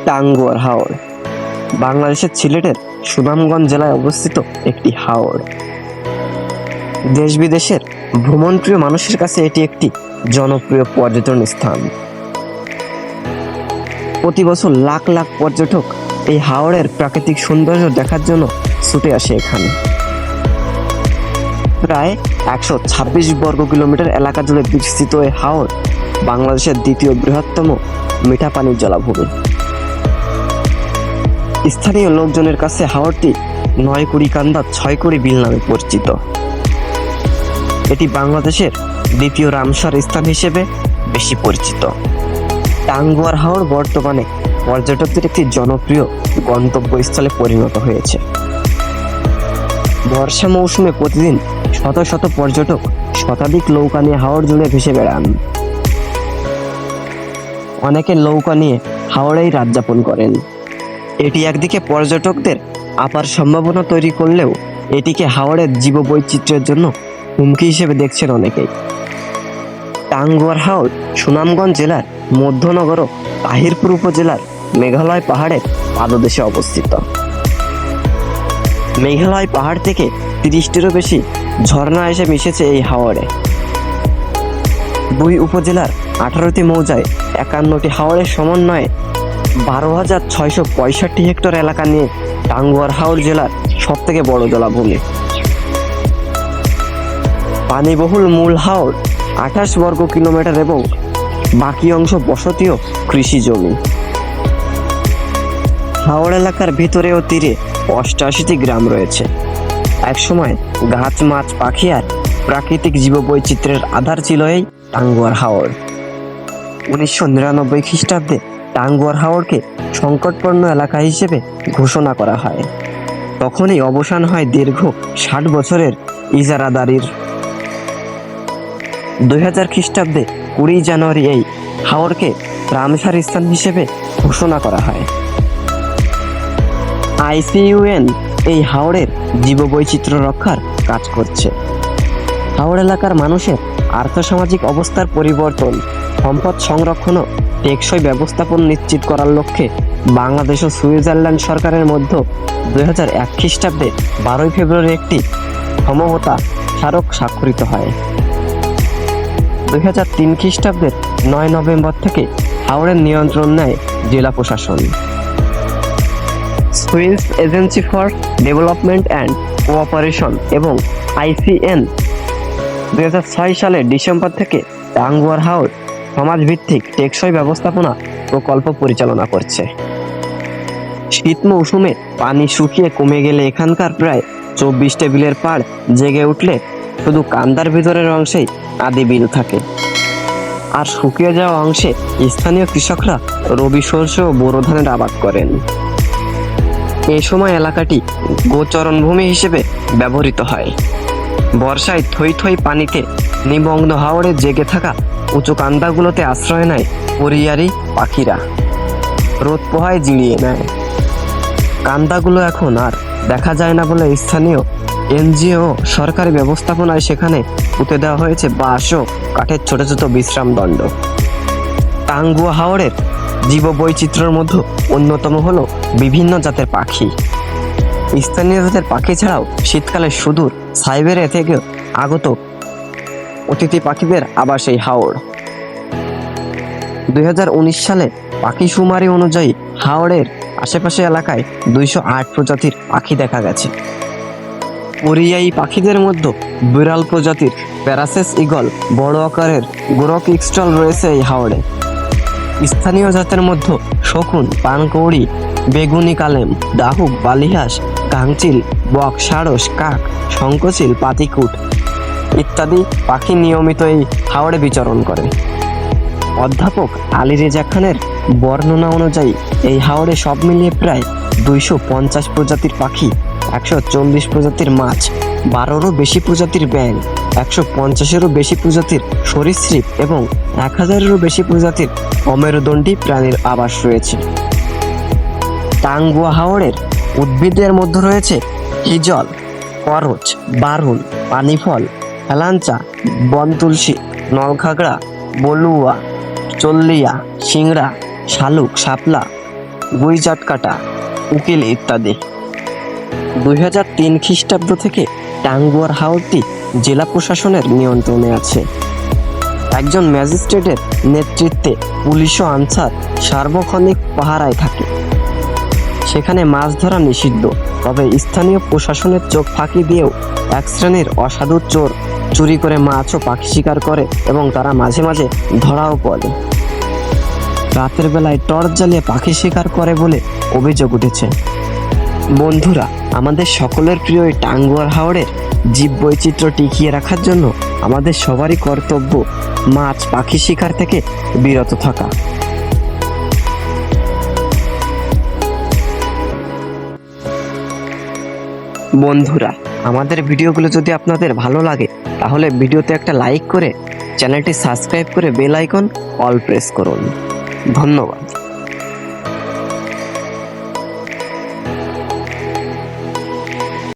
টাঙ্গুয়ার হাওর বাংলাদেশের সিলেটের সুনামগঞ্জ জেলায় অবস্থিত একটি হাওর। দেশ বিদেশের ভ্রমণপ্রিয় মানুষের কাছে এটি একটি জনপ্রিয় পর্যটন স্থান। প্রতি বছর লাখ লাখ পর্যটক এই হাওরের প্রাকৃতিক সৌন্দর্য দেখার জন্য ছুটে আসে এখানে। প্রায় 126 বর্গ কিলোমিটার এলাকা জুড়ে বিস্তৃত এই হাওর বাংলাদেশের দ্বিতীয় বৃহত্তম মিঠা পানির জলাভূমি। স্থানীয় লোকজনের কাছে হাওরটি 9কুড়িকান্দা 6কুড়ি বিল নামে পরিচিত। এটি বাংলাদেশের দ্বিতীয় রামসার স্থান হিসেবে বেশি পরিচিত। টাঙ্গুয়ার হাওর বর্তমানে পর্যটকদের একটি জনপ্রিয় গন্তব্যস্থলে পরিণত হয়েছে। বর্ষা মৌসুমে প্রতিদিন শত শত পর্যটক শতাধিক নৌকা নিয়ে হাওর জুড়ে ভেসে বেড়ান। অনেকে নৌকা নিয়ে হাওরেই রাত যাপন করেন। এটি একদিকে পর্যটকদের আপার সম্ভাবনা তৈরি করলেও এটিকে হাওরের জীববৈচিত্র্যের জন্য হুমকি হিসেবে দেখছেন অনেকেই। টাঙ্গুয়ার হাওর সুনামগঞ্জ জেলার মধ্যনগর ও তাহিরপুর উপজেলার মেঘালয় পাহাড়ের পাদদেশে অবস্থিত। মেঘালয় পাহাড় থেকে 30টিরও বেশি ঝর্ণা এসে মিশেছে এই হাওরে। 2 উপজেলার 18টি মৌজায় 51টি হাওরের সমন্বয়ে 12,665 হেক্টর এলাকা নিয়ে টাঙ্গুয়ার হাওর জেলার সবথেকে বড় জলাভূমি। পানিবহুল মূল হাওর 28 বর্গ কিলোমিটার এবং বাকি অংশ বসতি ও কৃষি জমি। হাওর এলাকার ভিতরে ও তীরে 88টি গ্রাম রয়েছে। একসময় গাছ, মাছ, পাখি আর প্রাকৃতিক জীববৈচিত্র্যের আধার ছিল এই টাঙ্গুয়ার হাওর। 1999 খ্রিস্টাব্দে টাঙ্গুয়ার হাওরকে সংকটপূর্ণ এলাকা হিসেবে ঘোষণা করা হয়। তখনই অবসান হয় দীর্ঘ 60 বছরের ইজারাদারির। 2000 খ্রিস্টাব্দে 20 জানুয়ারি এই হাওরকে রামসার স্থান হিসেবে ঘোষণা করা হয়। ICUN এই হাওরের জীববৈচিত্র্য রক্ষার কাজ করছে। হাওর এলাকার মানুষের আর্থসামাজিক অবস্থার পরিবর্তন, সম্পদ সংরক্ষণ ও টেকসই ব্যবস্থাপনা নিশ্চিত করার লক্ষ্যে বাংলাদেশ ও সুইজারল্যান্ড সরকারের মধ্যে 2001 খ্রিস্টাব্দে 12 ফেব্রুয়ারি একটি সমঝোতা স্মারক স্বাক্ষরিত হয়। 2003 খ্রিস্টাব্দের 9 নভেম্বর থেকে হাওরের নিয়ন্ত্রণ নেয় জেলা প্রশাসন। Swiss agency for development and cooperation এবং ICN 2006 সালের ডিসেম্বর থেকে টাঙ্গুয়ার হাওর সমাজভিত্তিক টেকসই ব্যবস্থাপনা প্রকল্প পরিচালনা করছে। শীত মৌসুমে পানি শুকিয়ে কমে গেলে এখানকার প্রায় 24 বিলের পাড় জেগে উঠলে শুধু কান্দার ভিতরের অংশেই আদি বিল থাকে, আর শুকিয়ে যাওয়া অংশে স্থানীয় কৃষকরা রবি শস্য ও বোরো ধানের আবাদ করেন। এই সময় এলাকাটি গোচরণভূমি হিসেবে ব্যবহৃত হয়। বর্ষায় থই থই পানিতে নিমগ্ন হাওরে জেগে থাকা উঁচু কান্দাগুলোতে আশ্রয় নেয় পরিযায়ী পাখিরা, রোদ পোহায় জিরিয়ে নেয়। কান্দাগুলো এখন আর দেখা যায় না বলে স্থানীয় NGO সরকারি ব্যবস্থাপনায় সেখানে পুঁতে দেওয়া হয়েছে বাঁশ ও কাঠের ছোট ছোট বিশ্রাম দণ্ড। টাঙ্গুয়া হাওরের জীববৈচিত্র্যের মধ্যে অন্যতম হলো বিভিন্ন জাতের পাখি। স্থানীয় জাতের পাখি ছাড়াও শীতকালে সুদূর সাইবেরিয়া থেকে আগত অতিথি পাখিদের আবাস এই হাওর। 2019 সালে পাখি শুমারি অনুযায়ী হাওরের আশেপাশে এলাকায় 208 প্রজাতির পাখি দেখা গেছে। পরিযায়ী পাখিদের মধ্যে বিরল প্রজাতির প্যারাসেস ঈগল, বড় আকারের গোরক ইক্সটল রয়েছে এই হাওরে। স্থানীয় জাতের মধ্যে শকুন, পানকৌড়ি, বেগুনি কালেম, ডাহুক, বালিহাঁস, গাংচিল, বক, সারস, কাক, শঙ্খচিল, পাতিকুট ইত্যাদি পাখি নিয়মিত এই হাওরে বিচরণ করে। অধ্যাপক আলী রেজা খানের বর্ণনা অনুযায়ী এই হাওরে সব মিলিয়ে প্রায় 250 প্রজাতির পাখি, 140 প্রজাতির মাছ, 12রও বেশি প্রজাতির ব্যাঙ, 150-এরও বেশি প্রজাতির সরীসৃপ এবং 1000-এরও বেশি প্রজাতির অমেরুদণ্ডী প্রাণীর আবাস রয়েছে। টাঙ্গুয়া হাওরের উদ্ভিদের মধ্যে রয়েছে হিজল, করচ, বারুল, পানিফল, হেলাঞ্চা, বনতুলসী, নলখাগড়া, বলুয়া, চল্লিয়া, সিংড়া, শালুক, শাপলা, গুইজাট কাটা, উকিল ইত্যাদি। 2003 খ্রিস্টাব্দ থেকে টাঙ্গুয়ার হাওরটি জেলা প্রশাসনের নিয়ন্ত্রণে আছে। একজন ম্যাজিস্ট্রেটের নেতৃত্বে পুলিশ ও আনসার সার্বক্ষণিক পাহারায় থাকে। সেখানে মাছ ধরা নিষিদ্ধ, তবে স্থানীয় প্রশাসনের চোখ ফাঁকি দিয়েও এক শ্রেণীর অসাধু চোর চুরি করে মাছ ও পাখি শিকার করে এবং তারা মাঝে মাঝে ধরাও পড়ে। রাতের বেলায় টর্চ জ্বালিয়ে পাখি শিকার করে বলে অভিযোগ উঠেছে। বন্ধুরা, আমাদের সকলের প্রিয় এই টাঙ্গুয়ার হাওরের জীববৈচিত্র্য টিকিয়ে রাখার জন্য আমাদের সবারই কর্তব্য মাছ পাখি শিকার থেকে বিরত থাকা। বন্ধুরা, আমাদের ভিডিওগুলো যদি আপনাদের ভালো লাগে তাহলে ভিডিওতে একটা লাইক করে চ্যানেলটি সাবস্ক্রাইব করে বেল আইকন অল প্রেস করুন। ধন্যবাদ।